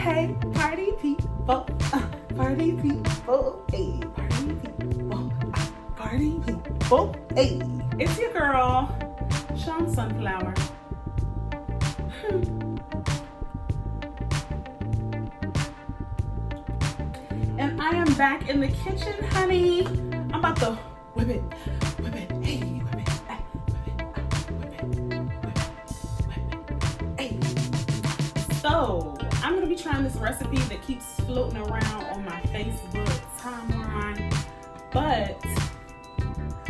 Hey, party people, party people, hey, party people, party people, hey. It's your girl, Sean Sunflower. And I am back in the kitchen, honey. I'm about to whip it, hey, whip it, hey. So, I'm gonna be trying this recipe that keeps floating around on my Facebook timeline, but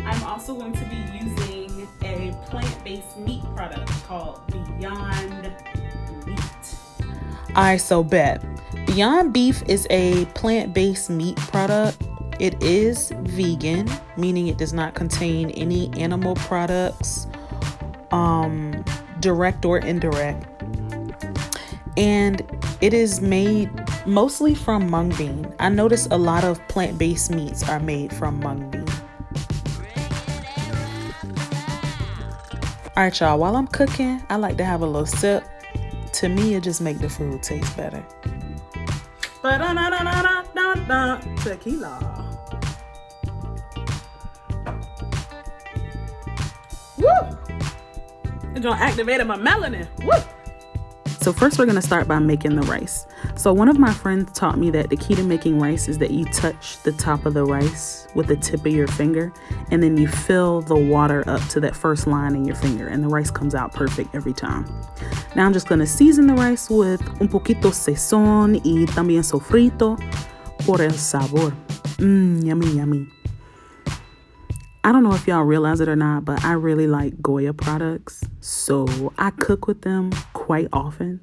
I'm also going to be using a plant-based meat product called Beyond Meat. Alright, so bet. Beyond Beef is a plant-based meat product. It is vegan, meaning it does not contain any animal products, direct or indirect. And it is made mostly from mung bean. I notice a lot of plant-based meats are made from mung bean. All right, y'all, while I'm cooking, I like to have a little sip. To me, it just makes the food taste better. Tequila. Woo! It's gonna activate my melanin. Woo! So first we're going to start by making the rice. So one of my friends taught me that the key to making rice is that you touch the top of the rice with the tip of your finger, and then you fill the water up to that first line in your finger, and the rice comes out perfect every time. Now I'm just going to season the rice with un poquito sazón y también sofrito por el sabor. Yummy, yummy. I don't know if y'all realize it or not, but I really like Goya products, so I cook with them quite often.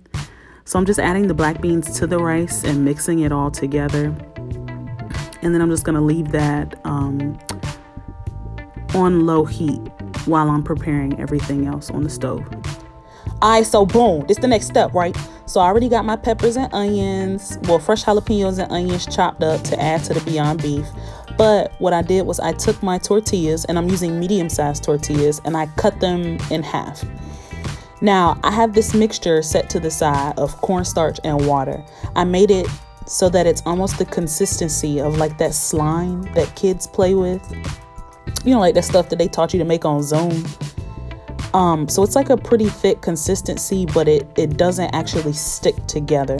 So I'm just adding the black beans to the rice and mixing it all together. And then I'm just gonna leave that on low heat while I'm preparing everything else on the stove. Alright, so boom, this is the next step, right? So I already got my peppers and onions, well, fresh jalapenos and onions chopped up to add to the Beyond Beef. But what I did was I took my tortillas, and I'm using medium-sized tortillas, and I cut them in half. Now, I have this mixture set to the side of cornstarch and water. I made it so that it's almost the consistency of like that slime that kids play with. You know, like that stuff that they taught you to make on Zoom. So it's like a pretty thick consistency, but it doesn't actually stick together.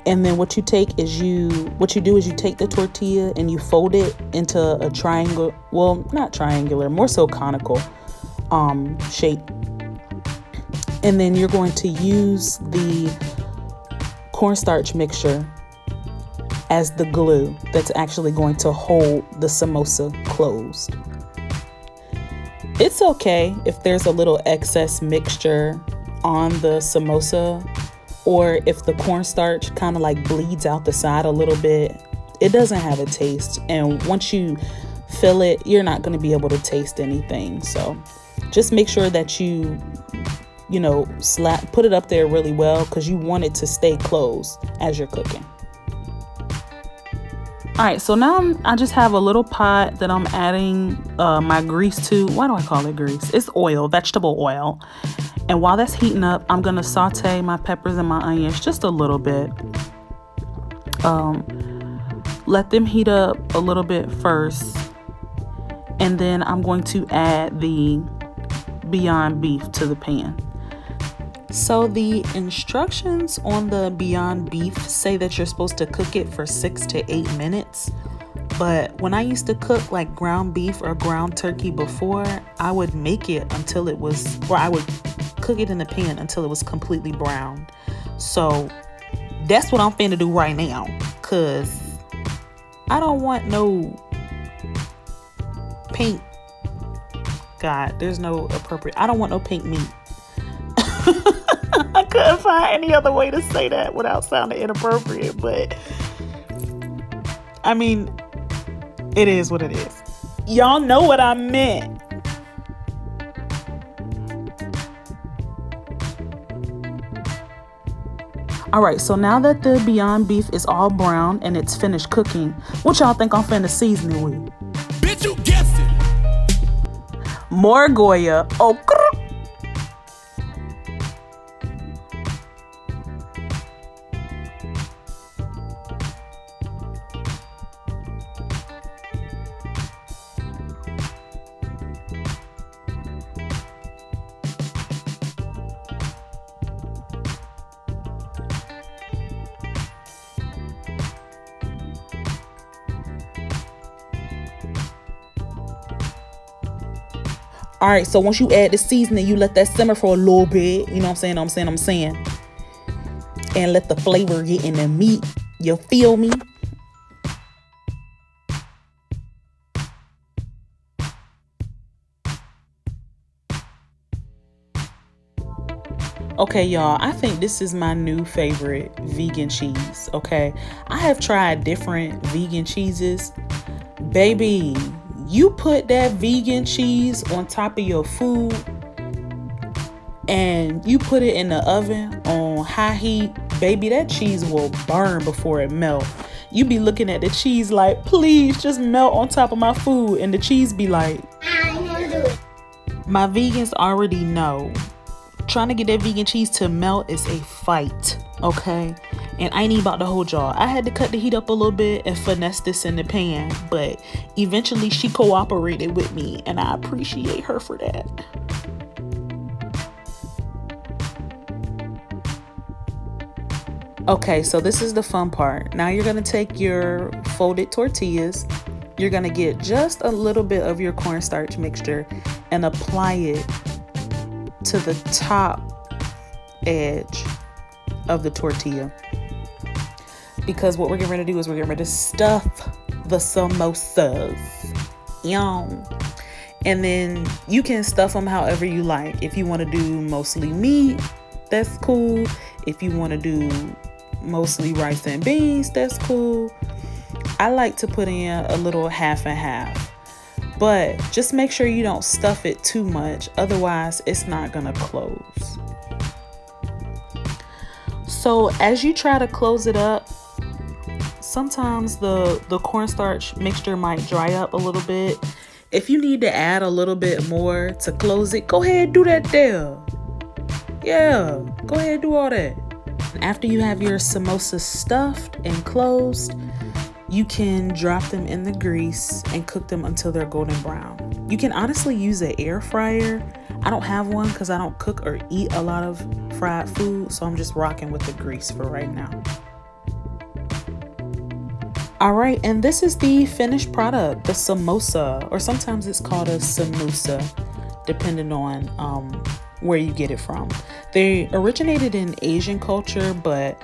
And then what you do is you take the tortilla and you fold it into a triangle, well, not triangular, more so conical shape. And then you're going to use the cornstarch mixture as the glue that's actually going to hold the samosa closed. It's okay if there's a little excess mixture on the samosa, or if the cornstarch kind of like bleeds out the side a little bit. It doesn't have a taste, and once you fill it, you're not going to be able to taste anything. So just make sure that you put it up there really well, because you want it to stay closed as you're cooking. All right, so now I just have a little pot that I'm adding my grease to. Why do I call it grease? It's oil, vegetable oil. And while that's heating up, I'm going to saute my peppers and my onions just a little bit. Let them heat up a little bit first. And then I'm going to add the Beyond Beef to the pan. So the instructions on the Beyond Beef say that you're supposed to cook it for 6 to 8 minutes. But when I used to cook like ground beef or ground turkey before, I would make it until it was, or I would cook it in the pan until it was completely brown. So that's what I'm finna do right now, cause I don't want no pink. God, there's no appropriate. I don't want no pink meat. I couldn't find any other way to say that without sounding inappropriate, but I mean, it is what it is. Y'all know what I meant. All right, so now that the Beyond Beef is all brown and it's finished cooking, what y'all think I'm finna season it with? Bitch, you guessed it. More Goya. Oh, All right, so once you add the seasoning, you let that simmer for a little bit. You know what I'm saying? And let the flavor get in the meat. You feel me? Okay, y'all, I think this is my new favorite vegan cheese, okay? I have tried different vegan cheeses. Baby, you put that vegan cheese on top of your food and you put it in the oven on high heat, baby, that cheese will burn before it melts. You be looking at the cheese like, please just melt on top of my food, and the cheese be like, my vegans already know. Trying to get that vegan cheese to melt is a fight, okay? And I ain't even about to hold y'all. I had to cut the heat up a little bit and finesse this in the pan, but eventually she cooperated with me, and I appreciate her for that. Okay, so this is the fun part. Now you're gonna take your folded tortillas. You're gonna get just a little bit of your cornstarch mixture and apply it to the top edge of the tortilla, because what we're getting ready to do is we're getting ready to stuff the samosas. Yum. And then you can stuff them however you like. If you want to do mostly meat, that's cool. If you want to do mostly rice and beans, that's cool. I like to put in a little half and half. But just make sure you don't stuff it too much, otherwise it's not gonna close. So as you try to close it up, sometimes the cornstarch mixture might dry up a little bit. If you need to add a little bit more to close it, go ahead and do that there. Yeah, go ahead and do all that. After you have your samosas stuffed and closed, you can drop them in the grease and cook them until they're golden brown. You can honestly use an air fryer. I don't have one because I don't cook or eat a lot of fried food, so I'm just rocking with the grease for right now. All right, and this is the finished product, the samosa, or sometimes it's called a samosa, depending on where you get it from. They originated in Asian culture, but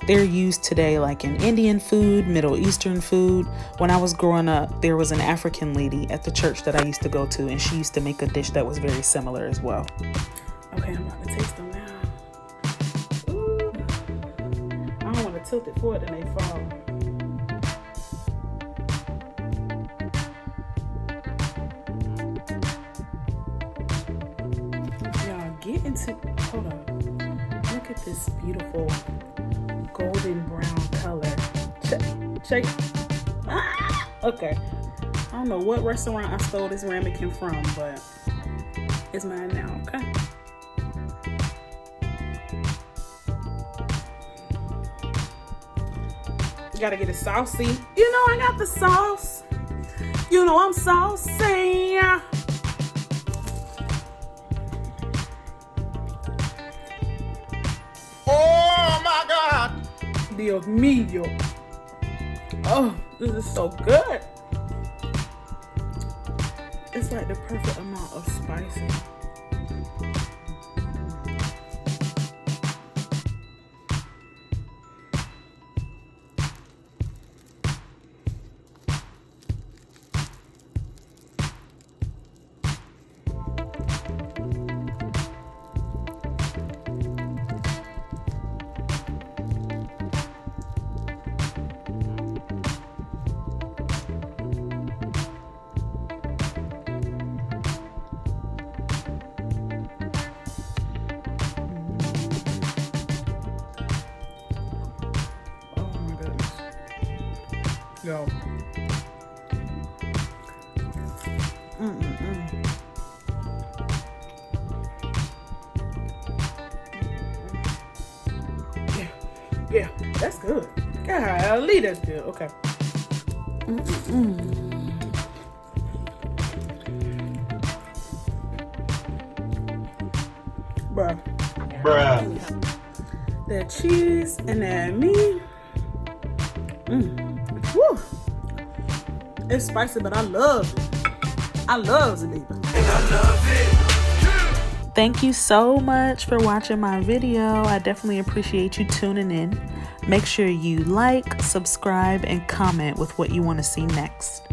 they're used today like in Indian food, Middle Eastern food. When I was growing up, there was an African lady at the church that I used to go to, and she used to make a dish that was very similar as well. Okay, I'm about to taste them now. Ooh. I don't want to tilt it forward and they fall. Y'all get into, hold on. Look at this beautiful golden brown color. Check. Ah! Okay. I don't know what restaurant I stole this ramekin from, but it's mine now, okay? You gotta get it saucy. You know I got the sauce. You know I'm saucy. Oh my God! Dios mío. Oh, this is so good. It's like the perfect amount of spicy. Yo. Yeah, that's good. Golly, that's good. Okay. Bruh. That cheese and that meat. Woo. It's spicy, but I love it. I love it, baby. and I love it. Thank you so much for watching my video. I definitely appreciate you tuning in. Make sure you like, subscribe, and comment with what you want to see next.